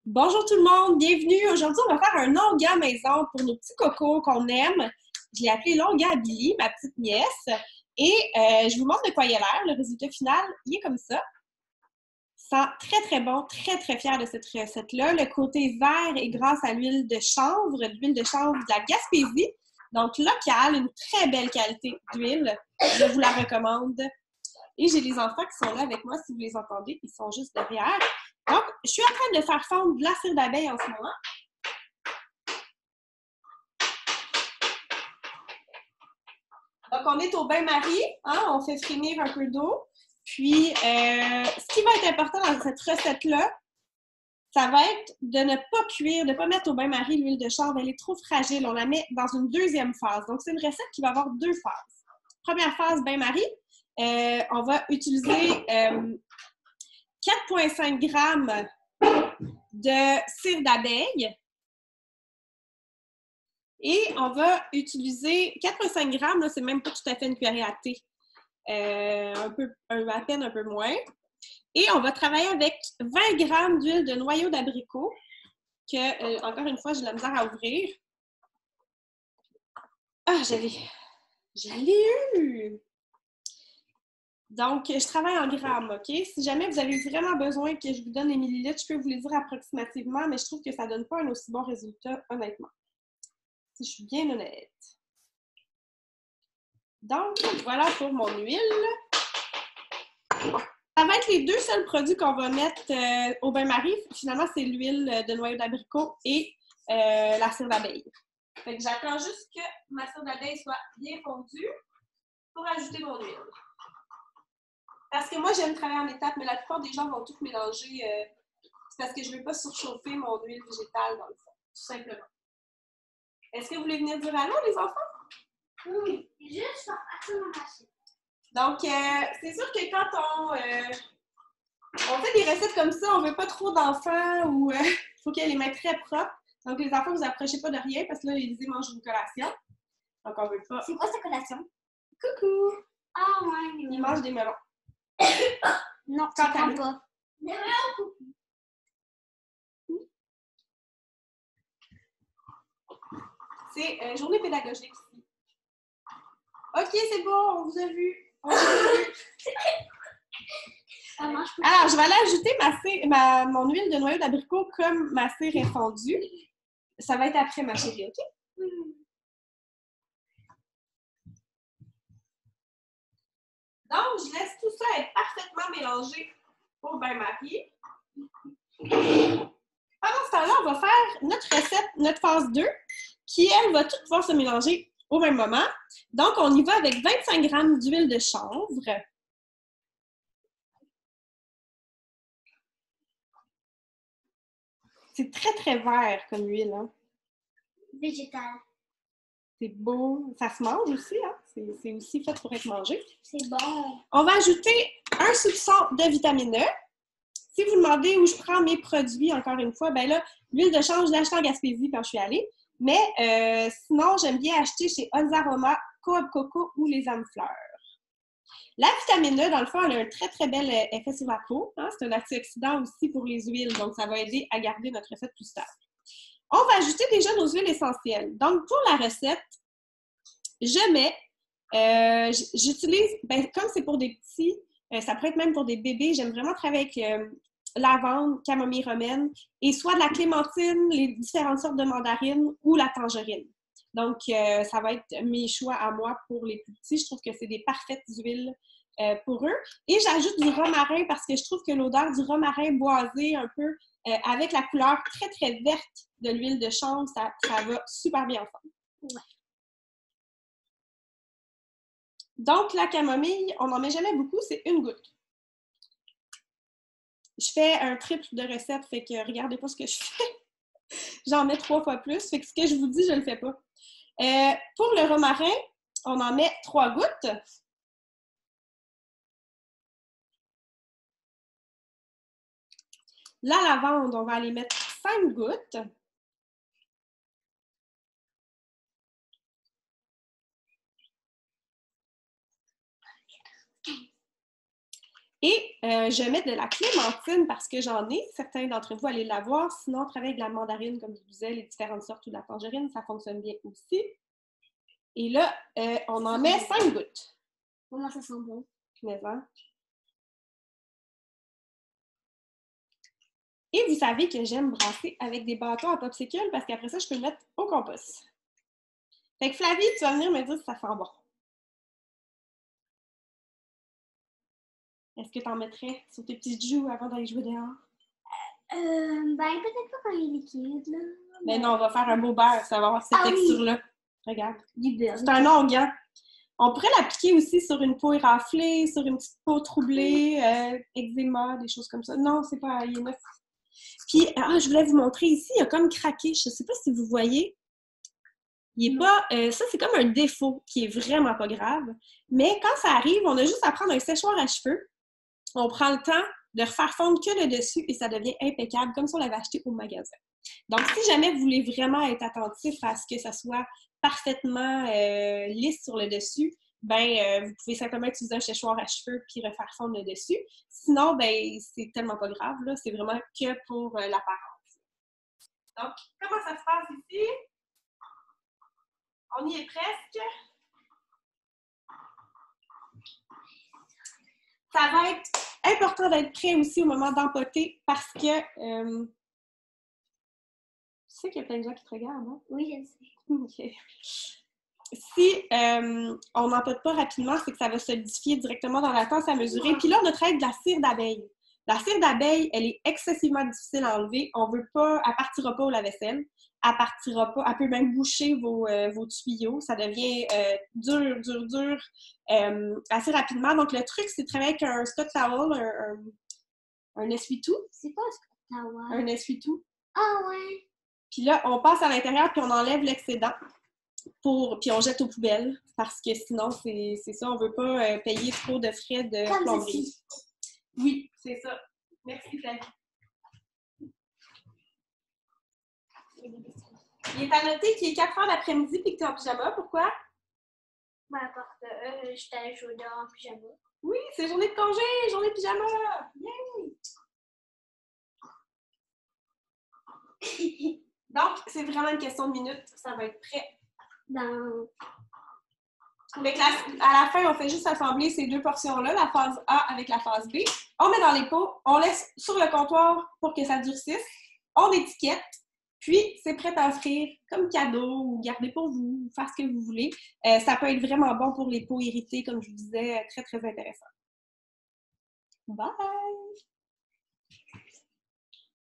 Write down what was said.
Bonjour tout le monde, bienvenue. Aujourd'hui, on va faire un longa maison pour nos petits cocos qu'on aime. Je l'ai appelé longa à Billy, ma petite nièce. Et je vous montre de quoi il a l'air. Le résultat final, il est comme ça. Sent très, très bon, très, très fière de cette recette-là. Le côté vert est grâce à l'huile de chanvre de la Gaspésie. Donc, locale, une très belle qualité d'huile. Je vous la recommande. Et j'ai les enfants qui sont là avec moi, si vous les entendez, ils sont juste derrière. Donc, je suis en train de faire fondre de la cire d'abeille en ce moment. Donc, on est au bain-marie, hein? On fait frémir un peu d'eau. Puis, ce qui va être important dans cette recette-là, ça va être de ne pas cuire, de ne pas mettre au bain-marie l'huile de chanvre. Elle est trop fragile. On la met dans une deuxième phase. Donc, c'est une recette qui va avoir deux phases. Première phase, bain-marie. On va utiliser 4,5 grammes de cire d'abeille. Et on va utiliser 4,5 grammes, c'est même pas tout à fait une cuillerée à thé. À peine un peu moins. Et on va travailler avec 20 grammes d'huile de noyau d'abricot, que, encore une fois, j'ai de la misère à ouvrir. Ah, je l'ai eu! Donc, je travaille en grammes, OK? Si jamais vous avez vraiment besoin que je vous donne les millilitres, je peux vous les dire approximativement, mais je trouve que ça ne donne pas un aussi bon résultat, honnêtement. Si je suis bien honnête. Donc, voilà pour mon huile. Ça va être les deux seuls produits qu'on va mettre au bain-marie. Finalement, c'est l'huile de noyau d'abricot et la cire d'abeille. Fait que j'attends juste que ma cire d'abeille soit bien fondue pour ajouter mon huile. Parce que moi, j'aime travailler en étapes, mais la plupart des gens vont tout mélanger. C'est parce que je ne veux pas surchauffer mon huile végétale, dans le fond, tout simplement. Est-ce que vous voulez venir dire allô, les enfants? Oui, juste pour passer ma machine. Donc, c'est sûr que quand on fait des recettes comme ça, on ne veut pas trop d'enfants ou il faut qu'elle les mette très propres. Donc, les enfants, vous n'approchez pas de rien parce que là, ils mangent une collation. Donc, on ne veut pas. C'est quoi cette collation? Coucou! Oh, ouais. Ils mangent des melons. Non, Quand tu prends pas. Des melons. C'est journée pédagogique ici. OK, c'est bon, on vous a vu. On vous a vu. Alors, je vais aller ajouter mon huile de noyau d'abricot comme ma cire est fondue. Ça va être après, ma chérie, OK? Donc, je laisse tout ça être parfaitement mélangé au bain-marie. Pendant ce temps-là, on va faire notre recette, notre phase 2, qui, elle, va tout pouvoir se mélanger au même moment. Donc, on y va avec 25 grammes d'huile de chanvre. C'est très, très vert comme huile. Hein? Végétal. C'est beau. Ça se mange aussi. Hein? C'est aussi fait pour être mangé. C'est bon. On va ajouter un soupçon de vitamine E. Si vous demandez où je prends mes produits, encore une fois, ben là, l'huile de chanvre, je l'ai achetée en Gaspésie quand je suis allée. Mais sinon, j'aime bien acheter chez Onzaroma, Coop Coco ou Les Âmes Fleurs. La vitamine E, dans le fond, elle a un très, très bel effet sur la peau. Hein? C'est un antioxydant aussi pour les huiles, donc ça va aider à garder notre recette plus stable. On va ajouter déjà nos huiles essentielles. Donc, pour la recette, je mets, j'utilise, comme c'est pour des petits, ça peut être même pour des bébés, j'aime vraiment travailler avec lavande, camomille romaine, et soit de la clémentine, les différentes sortes de mandarines ou la tangerine. Donc, ça va être mes choix à moi pour les plus petits. Je trouve que c'est des parfaites huiles pour eux. Et j'ajoute du romarin parce que je trouve que l'odeur du romarin boisé un peu avec la couleur très, très verte de l'huile de chanvre, ça va super bien ensemble. Ouais. Donc, la camomille, on n'en met jamais beaucoup, c'est une goutte. Je fais un triple de recettes, fait que regardez pas ce que je fais. J'en mets 3 fois plus, fait que ce que je vous dis, je le fais pas. Pour le romarin, on en met 3 gouttes. La lavande, on va aller mettre 5 gouttes. Et je mets de la clémentine parce que j'en ai. Certains d'entre vous allez l'avoir. Sinon, on travaille avec de la mandarine, comme je vous disais, les différentes sortes ou de la tangerine, ça fonctionne bien aussi. Et là, on en met 5 gouttes. Comment ça sent bon? Mais, hein? Et vous savez que j'aime brasser avec des bâtons à popsicle parce qu'après ça, je peux le mettre au compost. Fait que Flavie, tu vas venir me dire si ça sent bon. Est-ce que tu en mettrais sur tes petits joues avant d'aller jouer dehors? Ben, peut-être pas quand il est liquide, là. Mais non, on va faire un beau beurre, ça va avoir cette texture-là. Regarde. Du beurre. C'est un ongle, hein? On pourrait l'appliquer aussi sur une peau éraflée, sur une petite peau troublée, eczéma, des choses comme ça. Non, c'est pas... Il est neuf. Puis, je voulais vous montrer ici, il a comme craqué. Je ne sais pas si vous voyez. Il est pas... ça, c'est comme un défaut qui est vraiment pas grave. Mais quand ça arrive, on a juste à prendre un séchoir à cheveux. On prend le temps de refaire fondre que le dessus et ça devient impeccable, comme si on l'avait acheté au magasin. Donc, si jamais vous voulez vraiment être attentif à ce que ça soit parfaitement lisse sur le dessus, vous pouvez simplement utiliser un séchoir à cheveux puis refaire fondre le dessus. Sinon, c'est tellement pas grave, là. C'est vraiment que pour l'apparence. Donc, comment ça se passe ici? On y est presque. Ça va être important d'être prêt aussi au moment d'empoter parce que tu sais qu'il y a plein de gens qui te regardent, hein? Oui, je sais. Okay. Si on n'empote pas rapidement, c'est que ça va solidifier directement dans la tasse à mesurer. Puis là, on a travaillé avec de la cire d'abeille. La cire d'abeille, elle est excessivement difficile à enlever. On veut pas, elle partira pas au lave-vaisselle. Elle partira pas, elle peut même boucher vos tuyaux. Ça devient dur assez rapidement. Donc, le truc, c'est de travailler avec un Scott Towel, un essuie-tout. C'est quoi un Scott Towel? Un essuie-tout. Ah ouais! Puis là, on passe à l'intérieur puis on enlève l'excédent. Puis on jette aux poubelles, parce que sinon, c'est ça, on ne veut pas payer trop de frais de plomberie. Oui, c'est ça. Merci, Flavie. Il est à noter qu'il est 4 heures l'après-midi et que tu es en pyjama. Pourquoi? Ben, parce que j'étais allée jouer dehors en pyjama. Oui, c'est journée de congé, journée de pyjama. Yay! Donc, c'est vraiment une question de minutes. Ça va être prêt. Avec à la fin, on fait juste assembler ces deux portions-là, la phase A avec la phase B. On met dans les pots, on laisse sur le comptoir pour que ça durcisse. On étiquette, puis c'est prêt à offrir comme cadeau ou garder pour vous, faire ce que vous voulez. Ça peut être vraiment bon pour les peaux irritées, comme je vous disais, très, très intéressant. Bye!